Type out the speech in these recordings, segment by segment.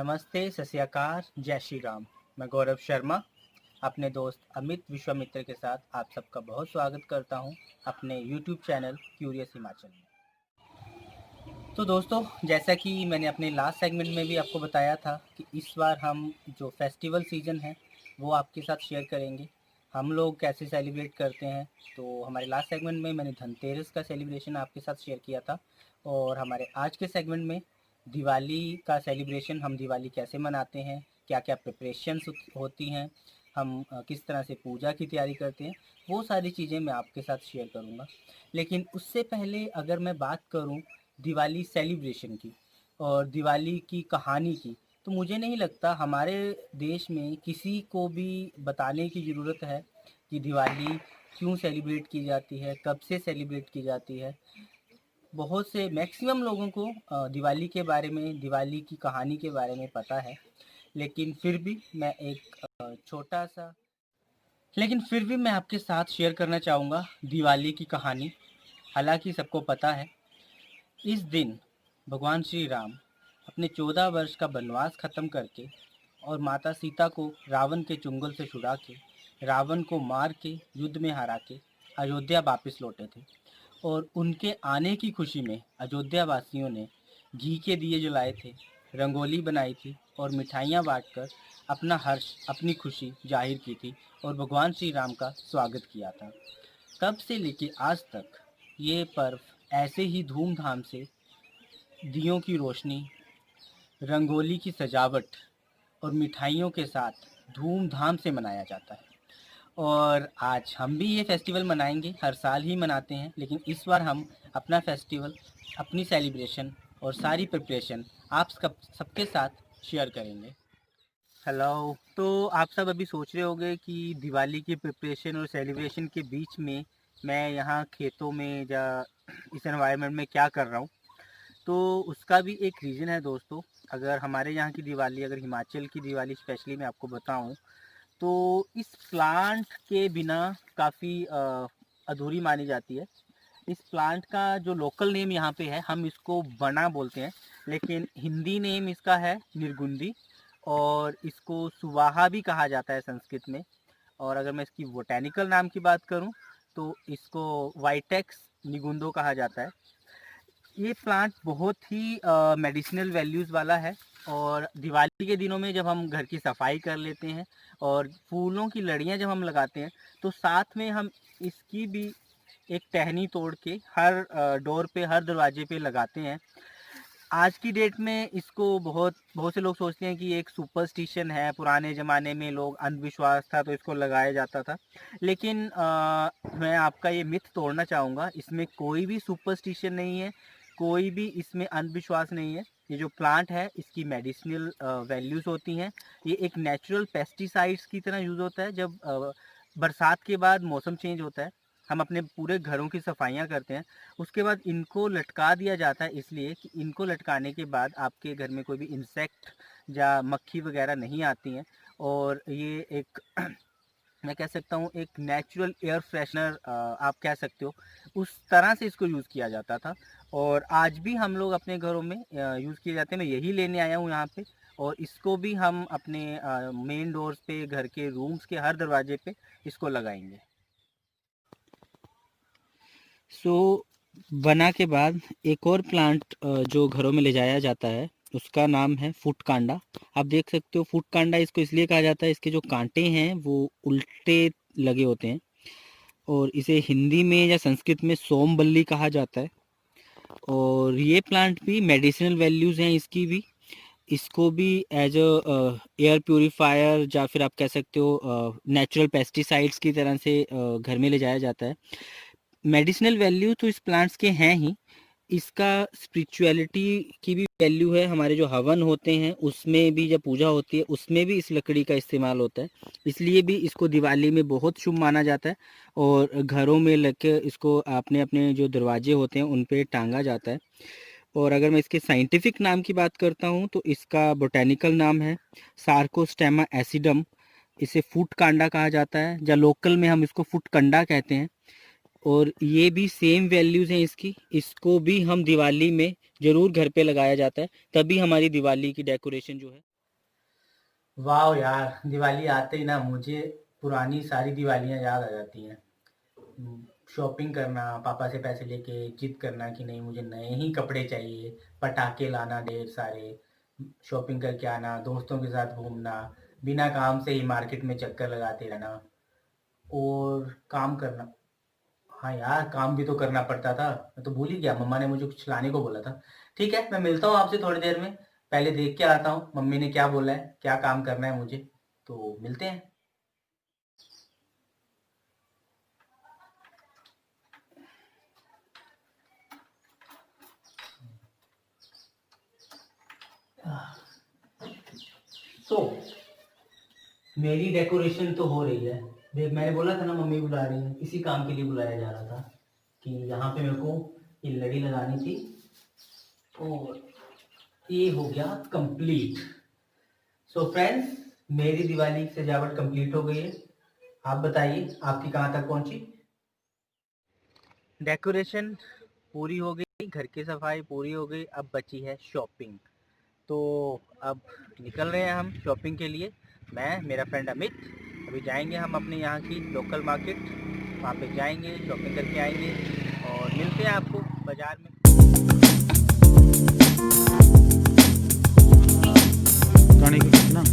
नमस्ते, सत श्री अकाल, जय श्री राम। मैं गौरव शर्मा अपने दोस्त अमित विश्वामित्र के साथ आप सबका बहुत स्वागत करता हूं अपने YouTube चैनल क्यूरियस हिमाचल में। तो दोस्तों, जैसा कि मैंने अपने लास्ट सेगमेंट में भी आपको बताया था कि इस बार हम जो फेस्टिवल सीज़न है वो आपके साथ शेयर करेंगे। हम लोग कैसे सेलिब्रेट करते हैं। तो हमारे लास्ट सेगमेंट में मैंने धनतेरस का सेलिब्रेशन आपके साथ शेयर किया था, और हमारे आज के सेगमेंट में दिवाली का सेलिब्रेशन, हम दिवाली कैसे मनाते हैं, क्या क्या प्रिपरेशंस होती हैं, हम किस तरह से पूजा की तैयारी करते हैं, वो सारी चीज़ें मैं आपके साथ शेयर करूँगा। लेकिन उससे पहले अगर मैं बात करूँ दिवाली सेलिब्रेशन की और दिवाली की कहानी की, तो मुझे नहीं लगता हमारे देश में किसी को भी बताने की ज़रूरत है कि दिवाली क्यों सेलिब्रेट की जाती है, कब से सेलिब्रेट की जाती है। बहुत से मैक्सिमम लोगों को दिवाली के बारे में, दिवाली की कहानी के बारे में पता है। लेकिन फिर भी मैं एक छोटा सा लेकिन फिर भी मैं आपके साथ शेयर करना चाहूँगा दिवाली की कहानी। हालांकि सबको पता है, इस दिन भगवान श्री राम अपने 14 वर्ष का वनवास ख़त्म करके और माता सीता को रावण के चुंगल से छुड़ा के, रावण को मार के, युद्ध में हरा के अयोध्या वापस लौटे थे। और उनके आने की खुशी में अयोध्या वासियों ने घी के दिए जलाए थे, रंगोली बनाई थी और मिठाइयाँ बांटकर अपना हर्ष, अपनी खुशी जाहिर की थी और भगवान श्री राम का स्वागत किया था। तब से लेके आज तक ये पर्व ऐसे ही धूमधाम से दियों की रोशनी, रंगोली की सजावट और मिठाइयों के साथ धूमधाम से मनाया जाता है। और आज हम भी ये फेस्टिवल मनाएंगे, हर साल ही मनाते हैं, लेकिन इस बार हम अपना फेस्टिवल, अपनी सेलिब्रेशन और सारी प्रिपरेशन आप सबके साथ शेयर करेंगे। हेलो। तो आप सब अभी सोच रहे होंगे कि दिवाली की प्रिपरेशन और सेलिब्रेशन के बीच में मैं यहाँ खेतों में या इस एनवायरनमेंट में क्या कर रहा हूँ। तो उसका भी एक रीज़न है दोस्तों। अगर हमारे यहाँ की दिवाली, अगर हिमाचल की दिवाली स्पेशली मैं आपको बताऊँ, तो इस प्लांट के बिना काफ़ी अधूरी मानी जाती है। इस प्लांट का जो लोकल नेम यहाँ पे है, हम इसको बना बोलते हैं, लेकिन हिंदी नेम इसका है निर्गुंदी, और इसको सुवाहा भी कहा जाता है संस्कृत में। और अगर मैं इसकी बोटेनिकल नाम की बात करूँ तो इसको वाइटेक्स निगुंदो कहा जाता है। ये प्लांट बहुत ही मेडिसिनल वैल्यूज़ वाला है। और दिवाली के दिनों में जब हम घर की सफाई कर लेते हैं और फूलों की लड़ियाँ जब हम लगाते हैं, तो साथ में हम इसकी भी एक टहनी तोड़ के हर डोर पे, हर दरवाजे पे लगाते हैं। आज की डेट में इसको बहुत बहुत से लोग सोचते हैं कि एक सुपरस्टिशन है, पुराने ज़माने में लोग अंधविश्वास था तो इसको लगाया जाता था। लेकिन मैं आपका ये मिथ तोड़ना चाहूँगा, इसमें कोई भी सुपरस्टिशन नहीं है, कोई भी इसमें अंधविश्वास नहीं है। ये जो प्लांट है इसकी मेडिसिनल वैल्यूज़ होती हैं। ये एक नेचुरल पेस्टिसाइड्स की तरह यूज़ होता है। जब बरसात के बाद मौसम चेंज होता है, हम अपने पूरे घरों की सफाइयाँ करते हैं, उसके बाद इनको लटका दिया जाता है, इसलिए कि इनको लटकाने के बाद आपके घर में कोई भी इंसेक्ट या मक्खी वगैरह नहीं आती हैं। और ये एक मैं कह सकता हूँ एक नेचुरल एयर फ्रेशनर आप कह सकते हो, उस तरह से इसको यूज़ किया जाता था। और आज भी हम लोग अपने घरों में यूज़ किए जाते हैं। मैं यही लेने आया हूँ यहाँ पे, और इसको भी हम अपने मेन डोर्स पे, घर के रूम्स के हर दरवाजे पे इसको लगाएंगे। बना के बाद एक और प्लांट जो घरों में ले जाया जाता है, उसका नाम है फुटकांडा। आप देख सकते हो, फुटकांडा इसको इसलिए कहा जाता है, इसके जो कांटे हैं वो उल्टे लगे होते हैं, और इसे हिंदी में या संस्कृत में सोमबल्ली कहा जाता है। और ये प्लांट भी मेडिसिनल वैल्यूज़ हैं इसकी भी। इसको भी एज अ एयर प्योरीफायर, या फिर आप कह सकते हो नेचुरल पेस्टिसाइड्स की तरह से घर में ले जाया जाता है। मेडिसिनल वैल्यू तो इस प्लांट्स के हैं ही, इसका स्पिरिचुअलिटी की भी वैल्यू है। हमारे जो हवन होते हैं उसमें भी, जब पूजा होती है उसमें भी इस लकड़ी का इस्तेमाल होता है, इसलिए भी इसको दिवाली में बहुत शुभ माना जाता है। और घरों में लेके इसको अपने अपने जो दरवाजे होते हैं उन पे टांगा जाता है। और अगर मैं इसके साइंटिफिक नाम की बात करता हूँ तो इसका बोटेनिकल नाम है सार्कोस्टेमा एसिडम। इसे फुट कांडा कहा जाता है, या लोकल में हम इसको फुट कंडा कहते हैं। और ये भी सेम वैल्यूज़ हैं इसकी। इसको भी हम दिवाली में ज़रूर घर पे लगाया जाता है, तभी हमारी दिवाली की डेकोरेशन जो है वाह यार, दिवाली आते ही ना मुझे पुरानी सारी दिवालियाँ याद आ जाती हैं। शॉपिंग करना, पापा से पैसे लेके जिद करना कि नहीं मुझे नए ही कपड़े चाहिए, पटाखे लाना ढेर सारे, शॉपिंग करके आना, दोस्तों के साथ घूमना, बिना काम से ही मार्केट में चक्कर लगाते रहना और काम करना। हाँ यार, काम भी तो करना पड़ता था। मैं तो भूल ही गया, मम्मा ने मुझे कुछ लाने को बोला था। ठीक है, मैं मिलता हूँ आपसे थोड़ी देर में। पहले देख के आता हूँ मम्मी ने क्या बोला है, क्या काम करना है मुझे। तो मिलते हैं। सो मेरी डेकोरेशन तो हो रही है। देख, मैंने बोला था ना मम्मी बुला रही है, इसी काम के लिए बुलाया जा रहा था कि यहाँ पे मेरे को ये लड़ी लगानी थी और ये हो गया कंप्लीट। सो फ्रेंड्स, मेरी दिवाली की सजावट कंप्लीट हो गई है। आप बताइए आपकी कहाँ तक पहुँची। डेकोरेशन पूरी हो गई, घर की सफाई पूरी हो गई, अब बची है शॉपिंग। तो अब निकल रहे हैं हम शॉपिंग के लिए। मैं, मेरा फ्रेंड अमित, अभी जाएंगे हम अपने यहाँ की लोकल मार्केट, वहाँ पे जाएंगे, शॉपिंग करके आएंगे और मिलते हैं आपको बाज़ार में। गाने की कितना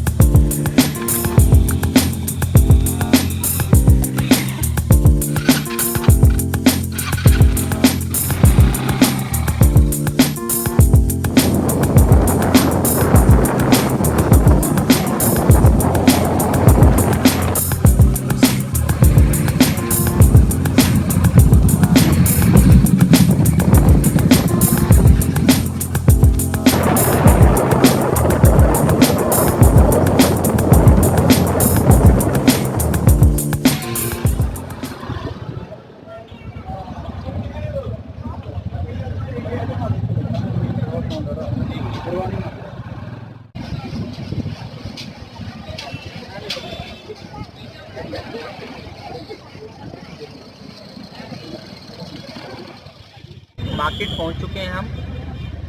मार्केट पहुँच चुके हैं हम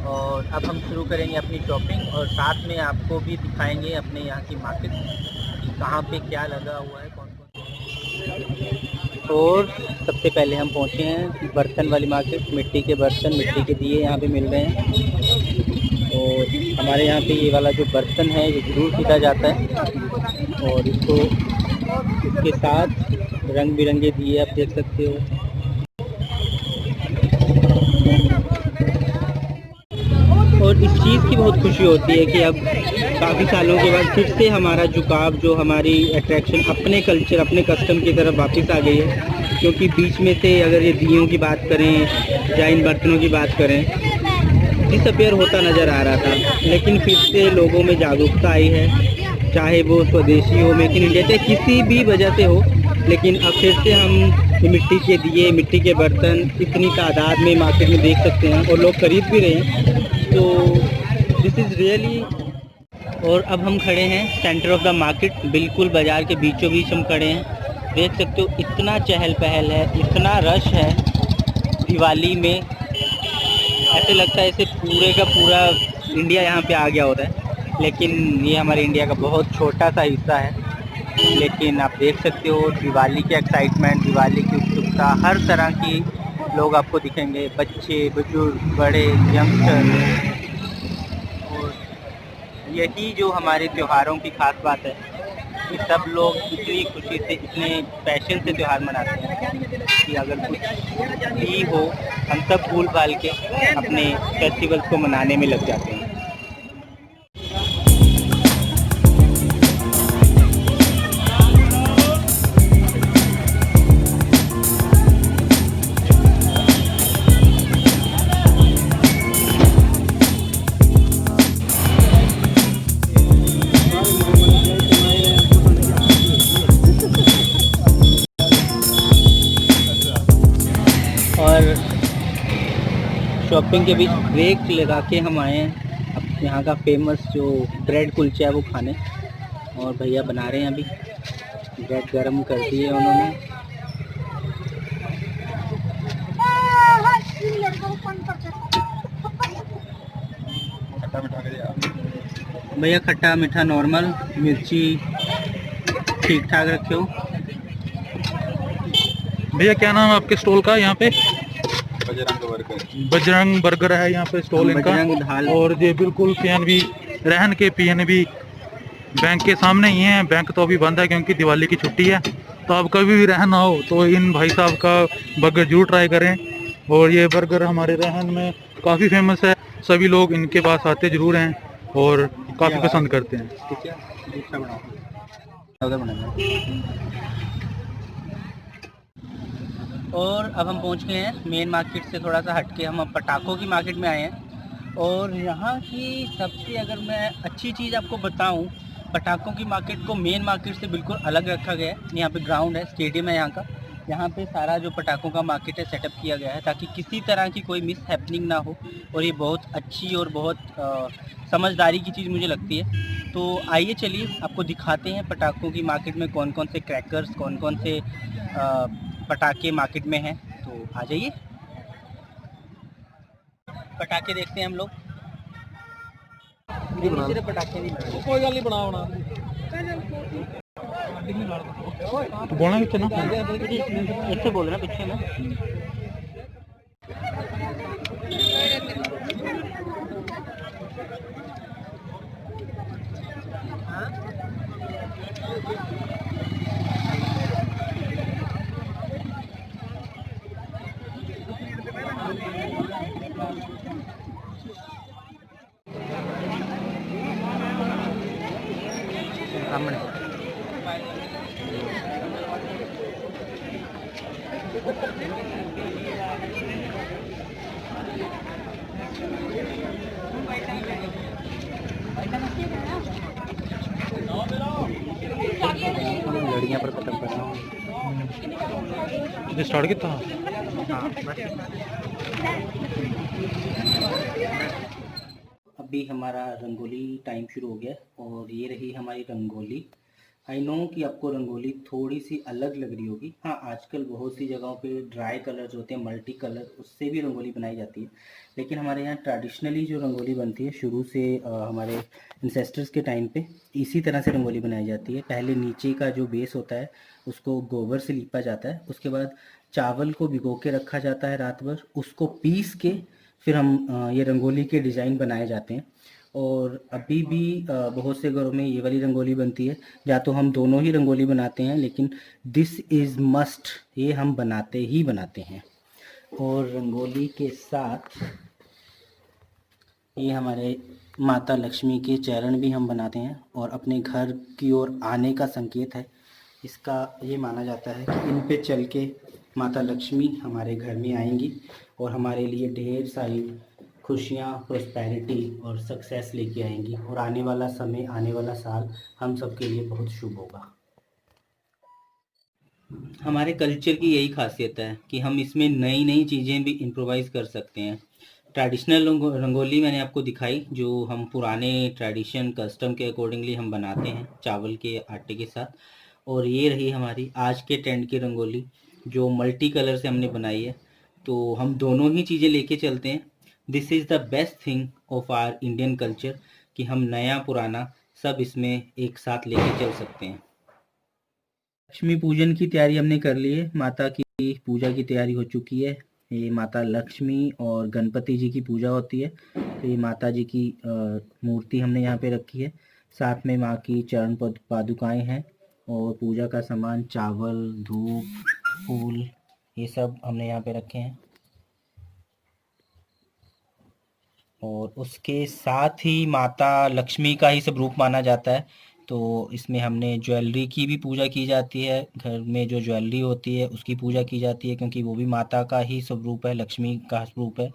और अब हम शुरू करेंगे अपनी शॉपिंग और साथ में आपको भी दिखाएंगे अपने यहाँ की मार्केट कि कहाँ पे क्या लगा हुआ है, कौन कौन। और सबसे पहले हम पहुँचे हैं बर्तन वाली मार्केट। मिट्टी के बर्तन, मिट्टी के दिए यहाँ पे मिल रहे हैं और हमारे यहाँ पे ये वाला जो बर्तन है ये ज़रूर खरीदा जाता है और इसके साथ रंग बिरंगे दिए आप देख सकते हो। और इस चीज़ की बहुत खुशी होती है कि अब काफ़ी सालों के बाद फिर से हमारा झुकाव, जो हमारी अट्रैक्शन अपने कल्चर, अपने कस्टम की तरफ वापस आ गई है। क्योंकि बीच में से अगर ये दियों की बात करें या इन बर्तनों की बात करें, डिसअपियर होता नज़र आ रहा था, लेकिन फिर से लोगों में जागरूकता आई है, चाहे वो स्वदेशी हो, मेक इन इंडिया, चाहे किसी भी वजह से हो। लेकिन अब फिर से हम मिट्टी के दिए, मिट्टी के बर्तन इतनी तादाद में मार्केट में देख सकते हैं और लोग खरीद भी रहे हैं। तो दिस इज़ रियली। और अब हम खड़े हैं सेंटर ऑफ द मार्केट, बिल्कुल बाज़ार के बीचों बीच हम खड़े हैं। देख सकते हो इतना चहल पहल है, इतना रश है दिवाली में, ऐसे लगता है ऐसे पूरे का पूरा इंडिया यहाँ पे आ गया होता है। लेकिन ये हमारे इंडिया का बहुत छोटा सा हिस्सा है। लेकिन आप देख सकते हो दिवाली की एक्साइटमेंट, दिवाली की उत्सुकता, हर तरह की लोग आपको दिखेंगे, बच्चे, बुजुर्ग, बड़े, यंगस्टर। और यही जो हमारे त्योहारों की खास बात है कि सब लोग इतनी खुशी से, इतने पैशन से त्यौहार मनाते हैं कि अगर कुछ भी हो हम सब भूल भाल के अपने फेस्टिवल्स को मनाने में लग जाते हैं। और शॉपिंग के बीच ब्रेक लगा के हम आए हैं अब यहाँ का फेमस जो ब्रेड कुलचा है वो खाने। और भैया बना रहे हैं, अभी ब्रेड गरम कर दी है उन्होंने। भैया खट्टा मीठा नॉर्मल, मिर्ची ठीक ठाक रखे हो। भैया क्या नाम है आपके स्टॉल का यहाँ पे? बजरंग बर्गर। बजरंग बर्गर है यहाँ पे स्टॉल इनका। बजरंग धाल। और ये बिल्कुल पीएनबी रहन के पीएनबी बैंक के सामने ही है। बैंक तो अभी बंद है क्योंकि दिवाली की छुट्टी है। तो आप कभी भी रहना हो तो इन भाई साहब का बर्गर जरूर ट्राई करें। और ये बर्गर हमारे रहन में काफ़ी फेमस है, सभी लोग इनके पास आते जरूर हैं और काफ़ी पसंद करते हैं। ठीक है, दूसरा बनाओ, उधर बनाना। और अब हम पहुंच गए हैं मेन मार्केट से थोड़ा सा हटके, हम अब पटाखों की मार्केट में आए हैं। और यहाँ की सबसे अगर मैं अच्छी चीज़ आपको बताऊं, पटाखों की मार्केट को मेन मार्केट से बिल्कुल अलग रखा गया है। यहाँ पे ग्राउंड है, स्टेडियम है यहाँ का। यहाँ पे सारा जो पटाखों का मार्केट है सेटअप किया गया है ताकि किसी तरह की कोई मिस हैपनिंग ना हो। और ये बहुत अच्छी और बहुत समझदारी की चीज़ मुझे लगती है। तो आइए चलिए आपको दिखाते हैं पटाखों की मार्केट में कौन कौन से क्रैकर्स, कौन कौन से पटाखे मार्केट में हैं। तो आ जाइए, पटाखे देखते हैं हम लोग। सिर्फ पटाखे नहीं बनाए, कोई गल नहीं बनाओ तो बोलना भी ना इससे बोल रहे हैं पीछे में। सामने लड़ियाँ पर खत्म करना हूँ। स्टार्ट किया था। हाँ बस। अभी हमारा रंगोली टाइम शुरू हो गया और ये रही हमारी रंगोली। आई नो कि आपको रंगोली थोड़ी सी अलग लग रही होगी। हाँ, आजकल बहुत सी जगहों पे ड्राई कलर्स होते हैं, मल्टी कलर, उससे भी रंगोली बनाई जाती है। लेकिन हमारे यहाँ ट्रेडिशनली जो रंगोली बनती है शुरू से हमारे इंसेस्टर्स के टाइम पे इसी तरह से रंगोली बनाई जाती है। पहले नीचे का जो बेस होता है उसको गोबर से लीपा जाता है, उसके बाद चावल को भिगो के रखा जाता है रात भर, उसको पीस के फिर हम ये रंगोली के डिज़ाइन बनाए जाते हैं। और अभी भी बहुत से घरों में ये वाली रंगोली बनती है। या तो हम दोनों ही रंगोली बनाते हैं, लेकिन दिस इज़ मस्ट, ये हम बनाते ही बनाते हैं। और रंगोली के साथ ये हमारे माता लक्ष्मी के चरण भी हम बनाते हैं और अपने घर की ओर आने का संकेत है। इसका ये माना जाता है कि इन पे चल के माता लक्ष्मी हमारे घर में आएंगी और हमारे लिए ढेर सारी खुशियाँ, प्रोस्पेरिटी और सक्सेस लेके आएंगी। और आने वाला समय, आने वाला साल हम सबके लिए बहुत शुभ होगा। हमारे कल्चर की यही खासियत है कि हम इसमें नई नई चीज़ें भी इम्प्रोवाइज़ कर सकते हैं। ट्रेडिशनल रंगोली मैंने आपको दिखाई, जो हम पुराने ट्रेडिशन कस्टम के अकॉर्डिंगली हम बनाते हैं चावल के आटे के साथ। और ये रही हमारी आज के ट्रेंड की रंगोली जो मल्टी कलर से हमने बनाई है। तो हम दोनों ही चीज़ें लेके चलते हैं। This is the best thing of our Indian culture कि हम नया पुराना सब इसमें एक साथ लेके चल सकते हैं। लक्ष्मी पूजन की तैयारी हमने कर ली है, माता की पूजा की तैयारी हो चुकी है। ये माता लक्ष्मी और गणपति जी की पूजा होती है। तो ये माता जी की मूर्ति हमने यहाँ पे रखी है। साथ में माँ की चरण पादुकाएं हैं और पूजा का सामान, चावल, धूप, फूल, ये सब हमने यहाँ पे रखे हैं। और उसके साथ ही माता लक्ष्मी का ही सब रूप माना जाता है। तो इसमें हमने ज्वेलरी की भी पूजा की जाती है, घर में जो ज्वेलरी होती है उसकी पूजा की जाती है, क्योंकि वो भी माता का ही स्वरूप है, लक्ष्मी का स्वरूप है।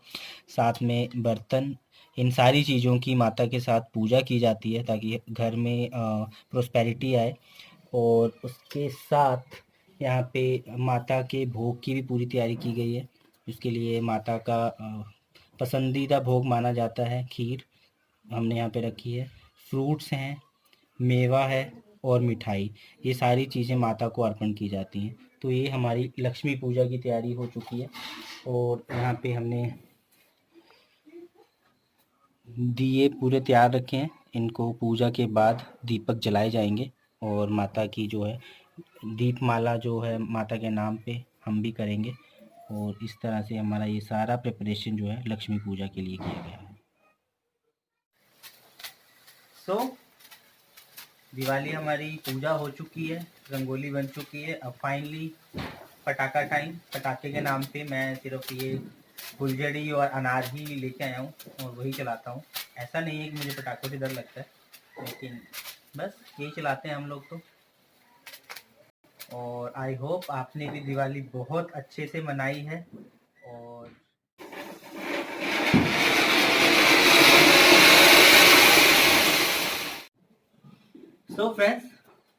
साथ में बर्तन, इन सारी चीज़ों की माता के साथ पूजा की जाती है ताकि घर में प्रोस्पेरिटी आए। और उसके साथ यहाँ पे माता के भोग की भी पूरी तैयारी की गई है। इसके लिए माता का पसंदीदा भोग माना जाता है खीर, हमने यहाँ पे रखी है। फ्रूट्स हैं, मेवा है और मिठाई, ये सारी चीज़ें माता को अर्पण की जाती हैं। तो ये हमारी लक्ष्मी पूजा की तैयारी हो चुकी है। और यहाँ पे हमने दिए पूरे तैयार रखे हैं। इनको पूजा के बाद दीपक जलाए जाएंगे और माता की जो है दीपमाला जो है माता के नाम पे हम भी करेंगे। और इस तरह से हमारा ये सारा प्रिपरेशन जो है लक्ष्मी पूजा के लिए किया गया है। सो दिवाली हमारी पूजा हो चुकी है, रंगोली बन चुकी है। अब फाइनली पटाखा टाइम। पटाखे के नाम पे मैं सिर्फ ये फुलझड़ी और अनार ही लेके आया हूँ और वही चलाता हूँ। ऐसा नहीं है कि मुझे पटाखों से डर लगता है, लेकिन बस यही चलाते हैं हम लोग तो। और आई होप आपने भी दिवाली बहुत अच्छे से मनाई है। और सो फ्रेंड्स,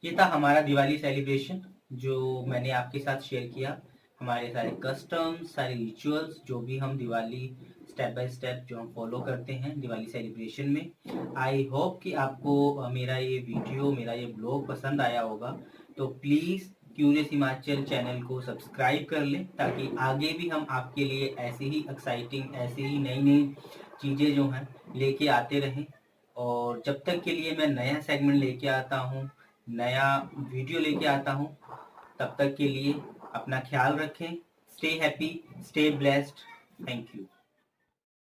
ये था हमारा दिवाली सेलिब्रेशन जो मैंने आपके साथ शेयर किया। हमारे सारे कस्टम्स, सारे रिचुअल्स जो भी हम दिवाली स्टेप बाय स्टेप जो हम फॉलो करते हैं दिवाली सेलिब्रेशन में। आई होप कि आपको मेरा ये वीडियो, मेरा ये ब्लॉग पसंद आया होगा। तो प्लीज़ क्यूरियस हिमाचल चैनल को सब्सक्राइब कर लें ताकि आगे भी हम आपके लिए ऐसी ही एक्साइटिंग, ऐसी ही नई नई चीज़ें जो हैं लेके आते रहें। और जब तक के लिए मैं नया सेगमेंट लेके आता हूँ, नया वीडियो लेके आता हूँ, तब तक के लिए अपना ख्याल रखें। Stay happy, stay blessed. Thank you.